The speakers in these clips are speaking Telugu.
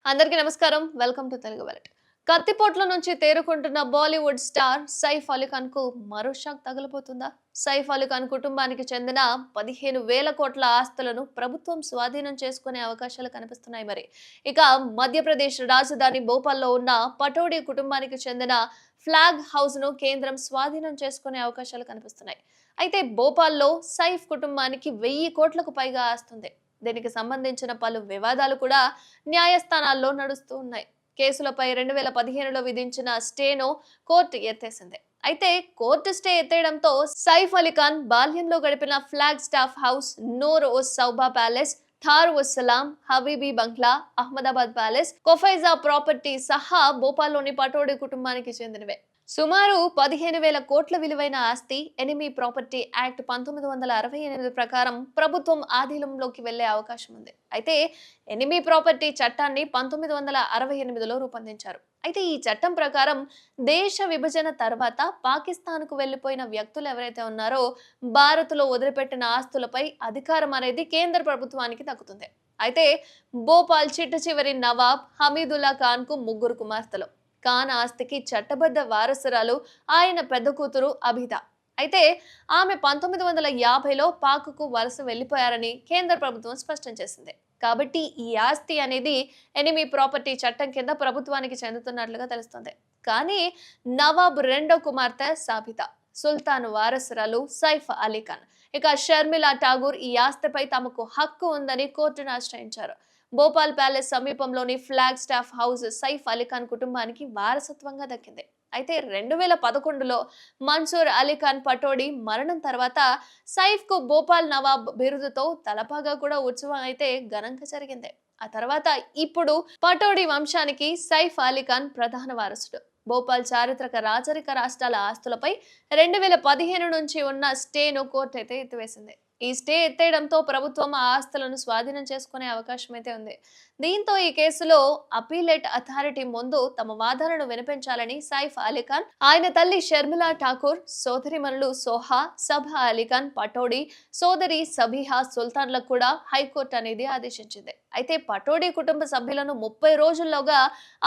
అందరికీ నమస్కారం. Welcome to Telugu Bullet. కత్తిపోట్ల నుంచి తేరుకుంటున్న బాలీవుడ్ స్టార్ సైఫ్ అలీ ఖాన్ కు మరో షాక్ తగలబోతుందా? సైఫ్ అలీ ఖాన్ కుటుంబానికి చెందిన 15,000 కోట్ల ఆస్తులను ప్రభుత్వం స్వాధీనం చేసుకునే అవకాశాలు కనిపిస్తున్నాయి మరి. ఇక మధ్యప్రదేశ్ రాజధాని భోపాల్లో ఉన్న పటోడి కుటుంబానికి చెందిన ఫ్లాగ్ హౌస్ ను కేంద్రం స్వాధీనం చేసుకునే అవకాశాలు కనిపిస్తున్నాయి. అయితే భోపాల్లో సైఫ్ కుటుంబానికి 1000 కోట్లకు పైగా ఆస్తుంది. దీనికి సంబంధించిన పలు వివాదాలు కూడా న్యాయస్థానాల్లో నడుస్తూ ఉన్నాయి. కేసులపై 2015లో విధించిన స్టేను కోర్టు ఎత్తేసింది. అయితే కోర్టు స్టే ఎత్తేయడంతో సైఫ్ అలీ ఖాన్ బాల్యంలో గడిపిన ఫ్లాగ్ స్టాఫ్ హౌస్, నూర్ ఉస్ సౌబా ప్యాలెస్, థార్ ఉస్ సలాం, హబీబీ బంగ్లా, అహ్మదాబాద్ ప్యాలెస్, కొఫైజా ప్రాపర్టీ సహా భోపాల్లోని పటోడి కుటుంబానికి చెందినవే. సుమారు 15,000 కోట్ల విలువైన ఆస్తి ఎనిమీ ప్రాపర్టీ యాక్ట్ 1968 ప్రకారం ప్రభుత్వం ఆధీనంలోకి వెళ్లే అవకాశం ఉంది. అయితే ఎనిమీ ప్రాపర్టీ చట్టాన్ని 1968లో రూపొందించారు. అయితే ఈ చట్టం ప్రకారం దేశ విభజన తర్వాత పాకిస్తాన్కు వెళ్లిపోయిన వ్యక్తులు ఎవరైతే ఉన్నారో భారత్లో వదిలిపెట్టిన ఆస్తులపై అధికారం అనేది కేంద్ర ప్రభుత్వానికి దక్కుతుంది. అయితే భోపాల్ చిట్ట చివరి నవాబ్ హమీదుల్లా ఖాన్ కు 3 కుమార్తెలు. ఖాన్ ఆస్తికి చట్టబద్ధ వారసురాలు ఆయన పెద్ద కూతురు అబిదా. అయితే ఆమె 1950లో పాక్కు వలస వెళ్లిపోయారని కేంద్ర ప్రభుత్వం స్పష్టం చేసింది. కాబట్టి ఈ ఆస్తి అనేది ఎనిమీ ప్రాపర్టీ చట్టం కింద ప్రభుత్వానికి చెందుతున్నట్లుగా తెలుస్తుంది. కానీ నవాబ్ రెండో కుమార్తె సాబితా, సుల్తాన్ వారసురాలు సైఫ్ అలీ ఖాన్, ఇక షర్మిలా ఠాగూర్ ఈ ఆస్తిపై తమకు హక్కు ఉందని కోర్టును ఆశ్రయించారు. భోపాల్ ప్యాలెస్ సమీపంలోని flag staff house Saif Ali Khan కుటుంబానికి వారసత్వంగా దక్కింది. అయితే 2011లో మన్సూర్ అలీ ఖాన్ పటోడి మరణం తర్వాత సైఫ్ కు భోపాల్ నవాబ్ బిరుదుతో తలపాగా కూడా ఉత్సవం అయితే ఘనంగా జరిగింది. ఆ తర్వాత ఇప్పుడు పటోడి వంశానికి సైఫ్ అలీ ఖాన్ ప్రధాన వారసుడు. భోపాల్ చారిత్రక రాచరిక రాష్ట్రాల ఆస్తులపై 2015 నుంచి ఉన్న స్టేను కోర్టు అయితే ఎత్తివేసింది. ఈ స్టే ఎత్తేయడంతో ప్రభుత్వం ఆ ఆస్తులను స్వాధీనం చేసుకునే అవకాశం అయితే ఉంది. దీంతో ఈ కేసులో అపీలేట్ అథారిటీ ముందు తమ వాదనను వినిపించాలని సైఫ్ అలీ ఖాన్, ఆయన తల్లి షర్మిలా ఠాకూర్, సోదరిమణులు సోహా, సబా అలీ ఖాన్ పటోడి, సోదరి సబీహా సుల్తాన్లకు కూడా హైకోర్టు అనేది ఆదేశించింది. అయితే పటోడి కుటుంబ సభ్యులను 30 రోజుల్లోగా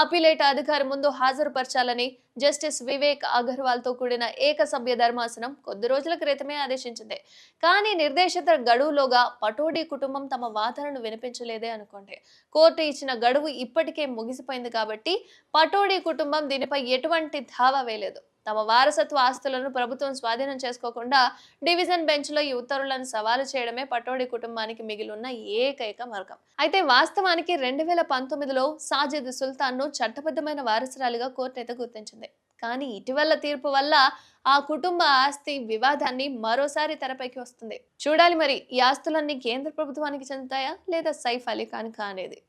అపీలేట్ అధికారి ముందు హాజరుపరచాలని జస్టిస్ వివేక్ అగర్వాల్ తో కూడిన ఏకసభ్య ధర్మాసనం కొద్ది రోజుల క్రితమే ఆదేశించింది. కానీ నిర్దేశిత గడువులోగా పటోడి కుటుంబం తమ వాదనను వినిపించలేదే అనుకోండి. కోర్టు ఇచ్చిన గడువు ఇప్పటికే ముగిసిపోయింది కాబట్టి పటోడి కుటుంబం దీనిపై ఎటువంటి దావా వేయలేదు. తమ వారసత్వ ఆస్తులను ప్రభుత్వం స్వాధీనం చేసుకోకుండా డివిజన్ బెంచ్ లో ఈ ఉత్తర్వులను సవాలు చేయడమే పటోడి కుటుంబానికి మిగిలిన ఏకైక మార్గం. అయితే వాస్తవానికి 2019లో సాజిద్ సుల్తాన్ ను చట్టబద్ధమైన వారసురాలిగా కోర్టు అయితే గుర్తించింది. కానీ ఇటీవల తీర్పు వల్ల ఆ కుటుంబ ఆస్తి వివాదాన్ని మరోసారి తెరపైకి వస్తుంది. చూడాలి మరి ఈ ఆస్తులన్నీ కేంద్ర ప్రభుత్వానికి చెందుతాయా లేదా సైఫ్ అలీ ఖాన్ అనేది.